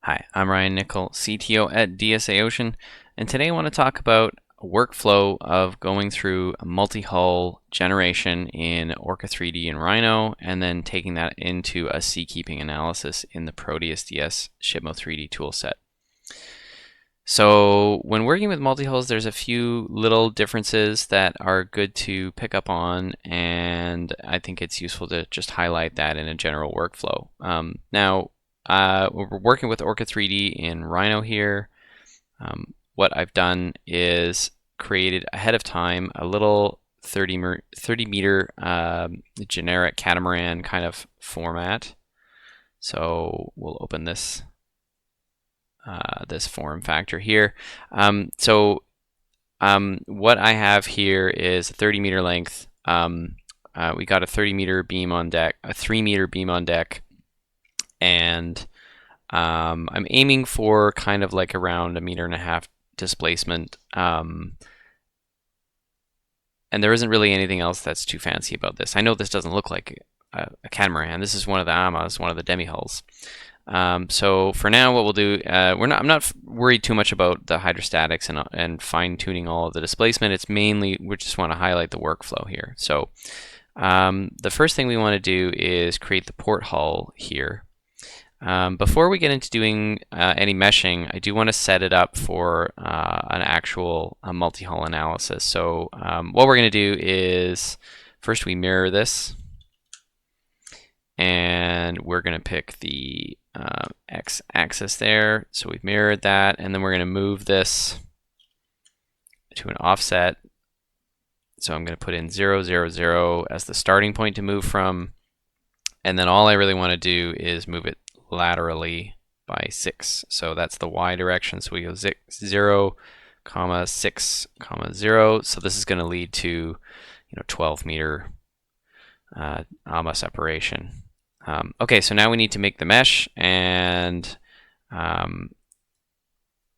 Hi, I'm Ryan Nickel, CTO at DSA Ocean, and today I want to talk about a workflow of going through a multi-hull generation in Orca 3D and Rhino, and then taking that into a seakeeping analysis in the ProteusDS ShipMo3D toolset. So when working with multi-hulls, there's a few little differences that are good to pick up on, and I think it's useful to just highlight that in a general workflow. We're working with Orca 3D in Rhino here. What I've done is created ahead of time a little 30 meter generic catamaran kind of format. So we'll open this this form factor here. What I have here is a 30 meter length. We got a 30 meter beam on deck, a 3 meter beam on deck, and I'm aiming for kind of like around 1.5 meters displacement. And there isn't really anything else that's too fancy about this. I know this doesn't look like a catamaran. This is one of the AMAs, one of the demi-hulls. So for now, what we'll do, I'm not worried too much about the hydrostatics and fine-tuning all of the displacement. It's mainly, we just want to highlight the workflow here. So the first thing we want to do is create the port hull here. Before we get into doing any meshing, I do want to set it up for an actual multi-hull analysis. So what we're going to do is first we mirror this, and we're going to pick the x-axis there. So we've mirrored that, and then we're going to move this to an offset. So I'm going to put in 0, 0, 0 as the starting point to move from, and then all I really want to do is move it laterally by 6. So that's the y direction. So we go 0, 6, 0. So this is going to lead to 12 meter AMA separation. Okay, so now we need to make the mesh, and I'm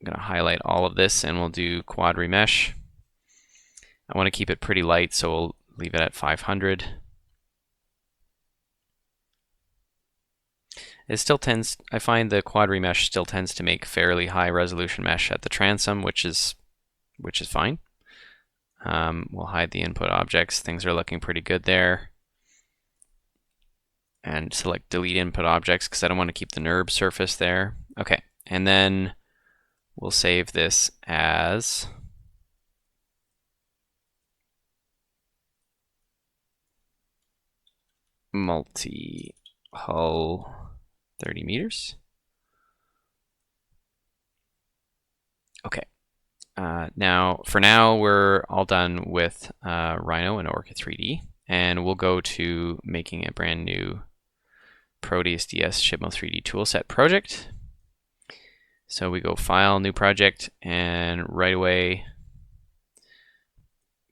going to highlight all of this, and we'll do quad remesh. I want to keep it pretty light, so we'll leave it at 500. It still tends, I find the quad remesh still tends to make fairly high resolution mesh at the transom, which is fine. We'll hide the input objects. Things are looking pretty good there. And select delete input objects because I don't want to keep the NURB surface there. Okay, and then we'll save this as multi-hull 30 meters. Okay. Now, for now, we're all done with Rhino and Orca 3D, and we'll go to making a brand new ProteusDS ShipMo3D toolset project. So we go File, New Project, and right away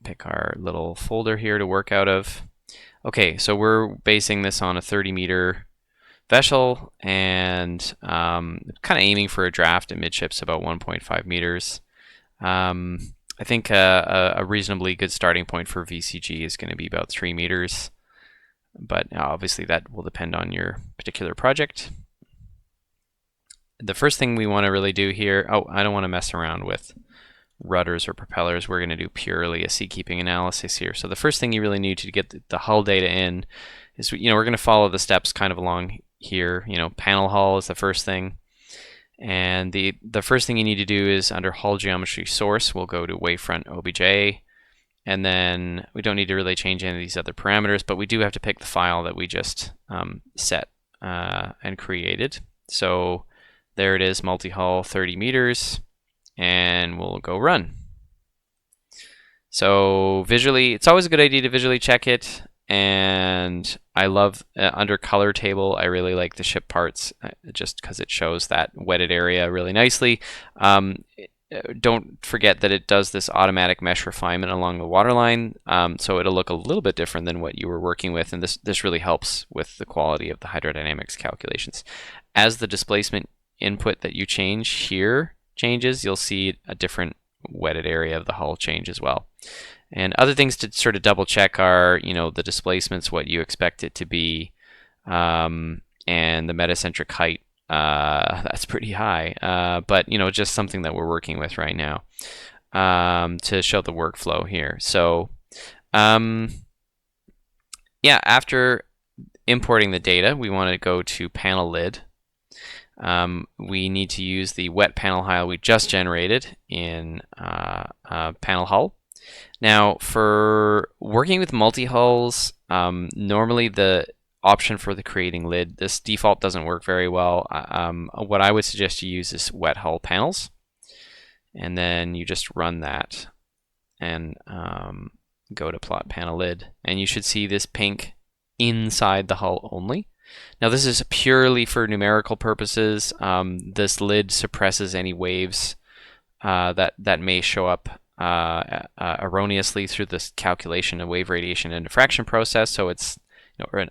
pick our little folder here to work out of. Okay, so we're basing this on a 30 meter vessel, and kind of aiming for a draft at midships about 1.5 meters. I think a reasonably good starting point for VCG is going to be about 3 meters, but obviously that will depend on your particular project. The first thing we want to really do here, I don't want to mess around with rudders or propellers. We're going to do purely a seakeeping analysis here. So the first thing you really need to get the hull data in is, we're going to follow the steps kind of along here. Panel hull is the first thing. And the first thing you need to do is under hull geometry source, we'll go to wavefront OBJ, and then we don't need to really change any of these other parameters, but we do have to pick the file that we just set and created. So there it is, multi-hull 30 meters, and we'll go run. So visually, it's always a good idea to visually check it. And I love under color table, I really like the ship parts just because it shows that wetted area really nicely. Don't forget that it does this automatic mesh refinement along the waterline, so it'll look a little bit different than what you were working with, and this really helps with the quality of the hydrodynamics calculations. As the displacement input that you change here changes, you'll see a different wetted area of the hull change as well. And other things to sort of double check are, the displacements, what you expect it to be, and the metacentric height That's pretty high, but just something that we're working with right now to show the workflow here. So yeah, after importing the data, we want to go to panel lid. We need to use the wet panel hull we just generated in panel hull. Now, for working with multi-hulls, normally the option for the creating lid, this default doesn't work very well. What I would suggest you use is wet hull panels, and then you just run that and go to plot panel lid, and you should see this pink inside the hull only. Now this is purely for numerical purposes. This lid suppresses any waves that may show up erroneously through this calculation of wave radiation and diffraction process. So it's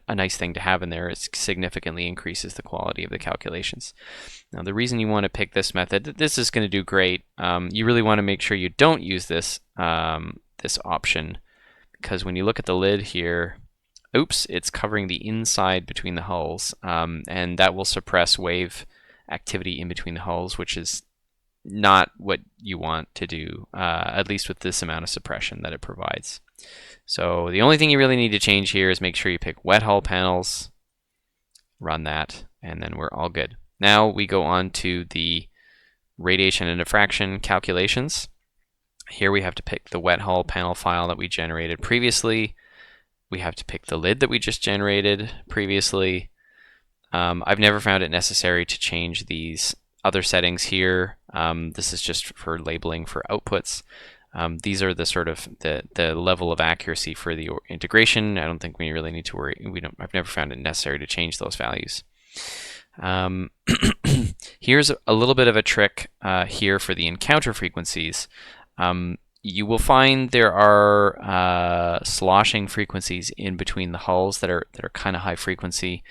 a nice thing to have in there. It significantly increases the quality of the calculations. Now the reason you want to pick this method, this is going to do great. You really want to make sure you don't use this this option, because when you look at the lid here, oops, it's covering the inside between the hulls, and that will suppress wave activity in between the hulls, which is not what you want to do, at least with this amount of suppression that it provides. So the only thing you really need to change here is make sure you pick wet hull panels, run that, and then we're all good. Now we go on to the radiation and diffraction calculations. Here we have to pick the wet hull panel file that we generated previously. We have to pick the lid that we just generated previously. I've never found it necessary to change these other settings here. This is just for labeling for outputs. These are the sort of the level of accuracy for the integration. I don't think we really need to worry. I've never found it necessary to change those values. Here's a little bit of a trick here for the encounter frequencies. You will find there are sloshing frequencies in between the hulls that are kind of high frequency.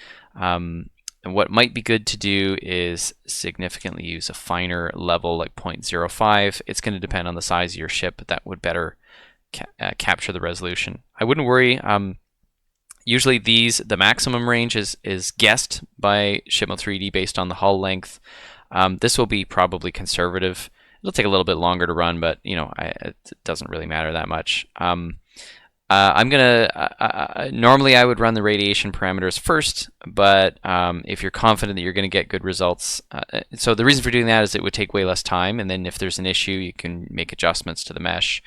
And what might be good to do is significantly use a finer level like 0.05. It's going to depend on the size of your ship, but that would better capture the resolution. I wouldn't worry. Usually the maximum range is guessed by ShipMo3D based on the hull length. This will be probably conservative. It'll take a little bit longer to run, but it doesn't really matter that much. Normally I would run the radiation parameters first, but if you're confident that you're going to get good results, so the reason for doing that is it would take way less time, and then if there's an issue, you can make adjustments to the mesh,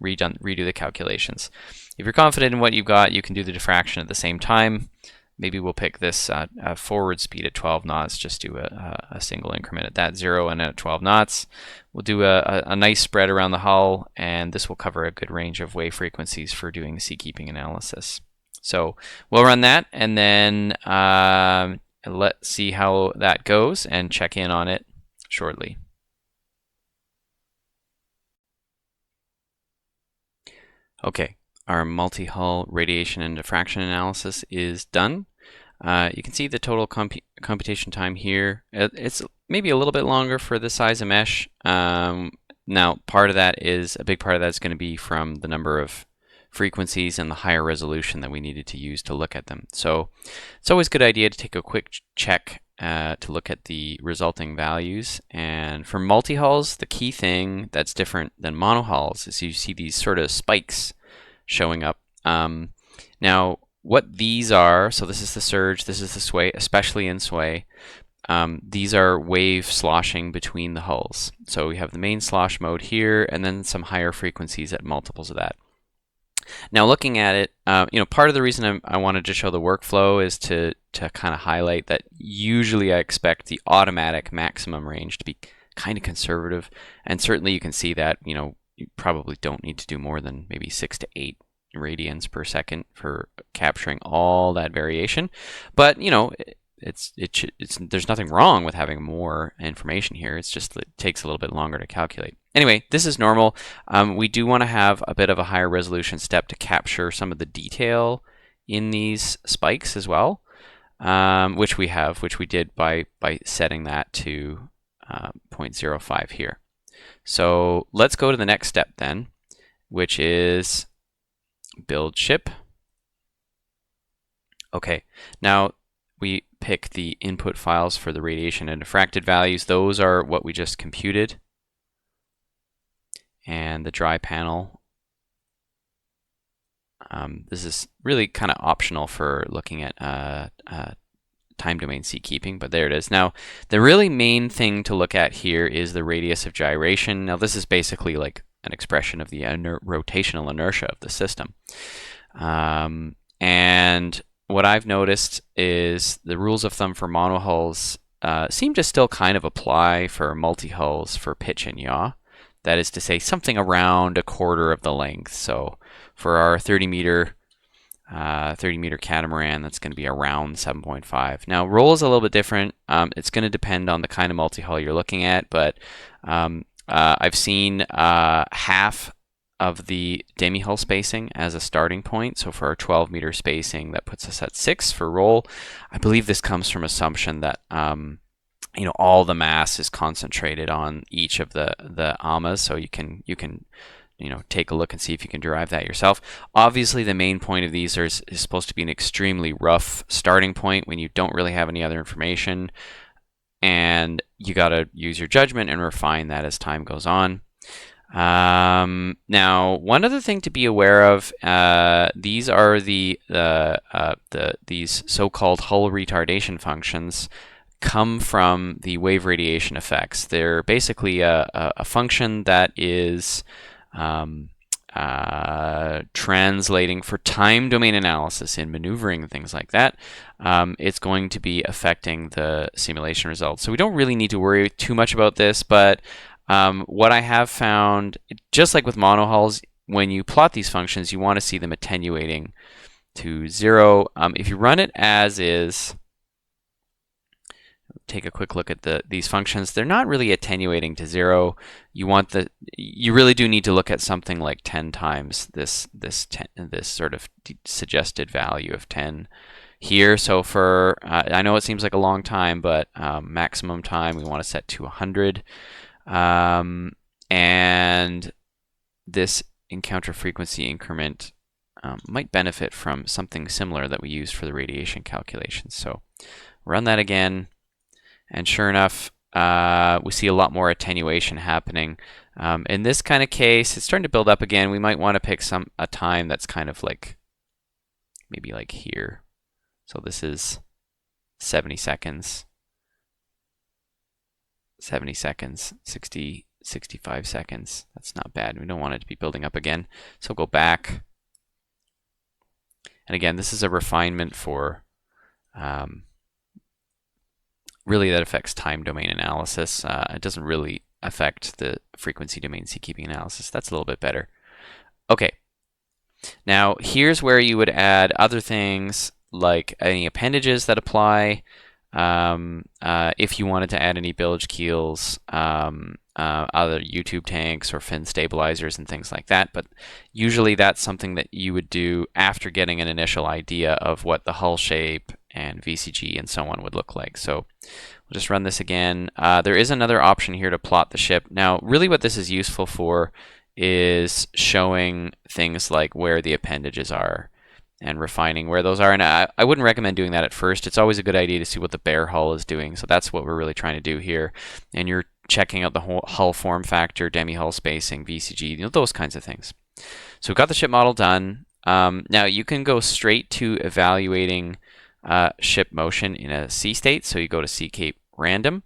redo the calculations. If you're confident in what you've got, you can do the diffraction at the same time. Maybe we'll pick this forward speed at 12 knots, just do a single increment at that 0 and at 12 knots. We'll do a nice spread around the hull, and this will cover a good range of wave frequencies for doing seakeeping analysis. So we'll run that, and then let's see how that goes and check in on it shortly. Okay, our multi-hull radiation and diffraction analysis is done. You can see the total computation time here. It's maybe a little bit longer for the size of mesh. Now, a big part of that is going to be from the number of frequencies and the higher resolution that we needed to use to look at them. So it's always a good idea to take a quick check to look at the resulting values. And for multi-hulls, the key thing that's different than mono-hulls is you see these sort of spikes showing up. Now, what these are, so this is the surge, this is the sway, especially in sway. These are wave sloshing between the hulls. So we have the main slosh mode here, and then some higher frequencies at multiples of that. Now, looking at it, part of the reason I wanted to show the workflow is to kind of highlight that usually I expect the automatic maximum range to be kind of conservative, and certainly you can see that you probably don't need to do more than maybe 6 to 8 radians per second for capturing all that variation. But there's nothing wrong with having more information here. It's just that it takes a little bit longer to calculate. Anyway, this is normal. We do want to have a bit of a higher resolution step to capture some of the detail in these spikes as well, which we did by setting that to 0.05 here. So let's go to the next step then, which is build ship. Okay, now we pick the input files for the radiation and diffracted values. Those are what we just computed. And the dry panel, this is really kind of optional for looking at time domain seat keeping, but there it is. Now, the really main thing to look at here is the radius of gyration. Now, this is basically like an expression of the rotational inertia of the system. And what I've noticed is the rules of thumb for monohulls seem to still kind of apply for multi-hulls for pitch and yaw. That is to say, something around a quarter of the length. So for our 30 meter catamaran, that's going to be around 7.5. Now, roll is a little bit different. It's going to depend on the kind of multi-hull you're looking at, but I've seen half of the demi-hull spacing as a starting point. So for our 12 meter spacing, that puts us at 6 for roll. I believe this comes from assumption that all the mass is concentrated on each of the amas, so you can take a look and see if you can derive that yourself. Obviously, the main point of these is supposed to be an extremely rough starting point when you don't really have any other information, and you got to use your judgment and refine that as time goes on. Now, one other thing to be aware of, these are these so-called hull retardation functions come from the wave radiation effects. They're basically a function that is translating for time domain analysis in maneuvering and things like that. It's going to be affecting the simulation results. So we don't really need to worry too much about this, but what I have found, just like with monohulls, when you plot these functions, you want to see them attenuating to 0. If you run it as is, take a quick look at these functions, they're not really attenuating to 0. You really do need to look at something like 10 times this sort of suggested value of 10 here. So for I know it seems like a long time, but maximum time we want to set to 100. And this encounter frequency increment might benefit from something similar that we used for the radiation calculations. So run that again. And sure enough, we see a lot more attenuation happening. In this kind of case, it's starting to build up again. We might want to pick a time that's kind of like, maybe like here. So this is 70 seconds, 70 seconds, 60, 65 seconds. That's not bad. We don't want it to be building up again. So go back. And again, this is a refinement for really that affects time domain analysis. It doesn't really affect the frequency domain seakeeping analysis. That's a little bit better. Okay. Now here's where you would add other things like any appendages that apply. If you wanted to add any bilge keels, other U-tube tanks or fin stabilizers and things like that, but usually that's something that you would do after getting an initial idea of what the hull shape and VCG and so on would look like. So we'll just run this again. There is another option here to plot the ship. Now, really what this is useful for is showing things like where the appendages are and refining where those are. And I wouldn't recommend doing that at first. It's always a good idea to see what the bare hull is doing. So that's what we're really trying to do here. And you're checking out the whole hull form factor, demi-hull spacing, VCG, those kinds of things. So we've got the ship model done. Now you can go straight to evaluating ship motion in a sea state. So you go to seacape random.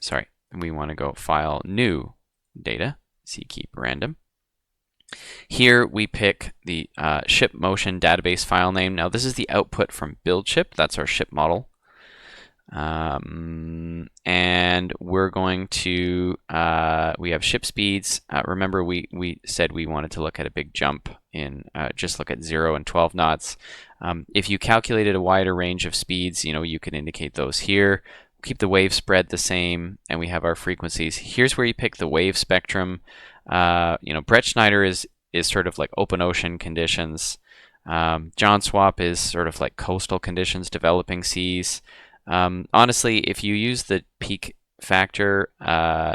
Sorry, we want to go file new data, seakeep random. Here we pick the ship motion database file name. Now this is the output from build ship. That's our ship model. And we're going to, we have ship speeds. Remember we said we wanted to look at a big jump in, just look at 0 and 12 knots. If you calculated a wider range of speeds, you can indicate those here. Keep the wave spread the same, and we have our frequencies. Here's where you pick the wave spectrum. Brett Schneider is sort of like open ocean conditions. John Swap is sort of like coastal conditions, developing seas. Honestly, if you use the peak factor,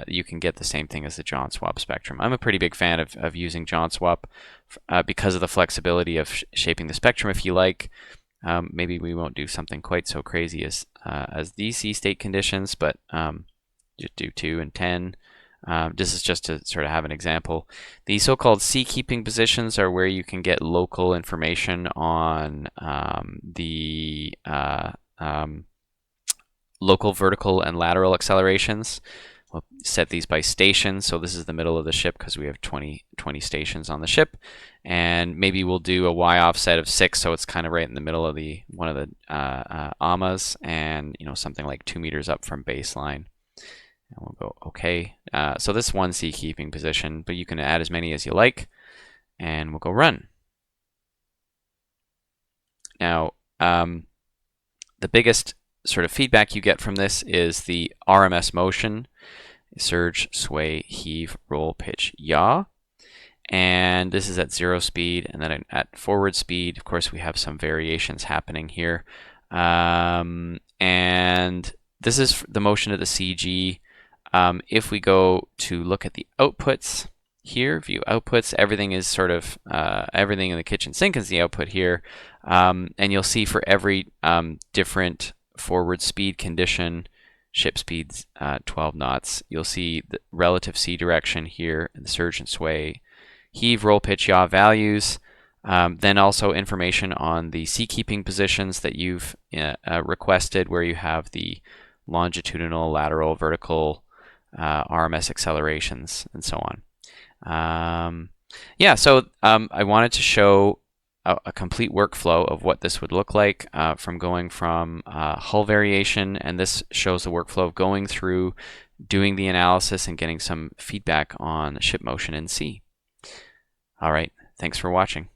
you can get the same thing as the John Swap spectrum. I'm a pretty big fan of using John Swap because of the flexibility of shaping the spectrum if you like. Maybe we won't do something quite so crazy as these sea state conditions, but just do 2 and 10. This is just to sort of have an example. The so-called seakeeping positions are where you can get local information on the local vertical and lateral accelerations. We'll set these by station. So this is the middle of the ship because we have 20 stations on the ship. And maybe we'll do a Y offset of 6, so it's kind of right in the middle of one of the AMAs, and something like 2 meters up from baseline. And we'll go OK. So this one seakeeping position, but you can add as many as you like, and we'll go run. Now, the biggest sort of feedback you get from this is the RMS motion: surge, sway, heave, roll, pitch, yaw. And this is at 0 speed, and then at forward speed, of course, we have some variations happening here. And this is the motion of the CG. If we go to look at the outputs here, view outputs, everything is sort of, everything in the kitchen sink is the output here. And you'll see for every different forward speed condition, ship speeds 12 knots, you'll see the relative C direction here, and the surge and sway, heave, roll, pitch, yaw values. Then also information on the seakeeping positions that you've requested, where you have the longitudinal, lateral, vertical, RMS accelerations, and so on. Yeah, so I wanted to show a complete workflow of what this would look like from going from hull variation, and this shows the workflow of going through, doing the analysis, and getting some feedback on ship motion in sea. All right, thanks for watching.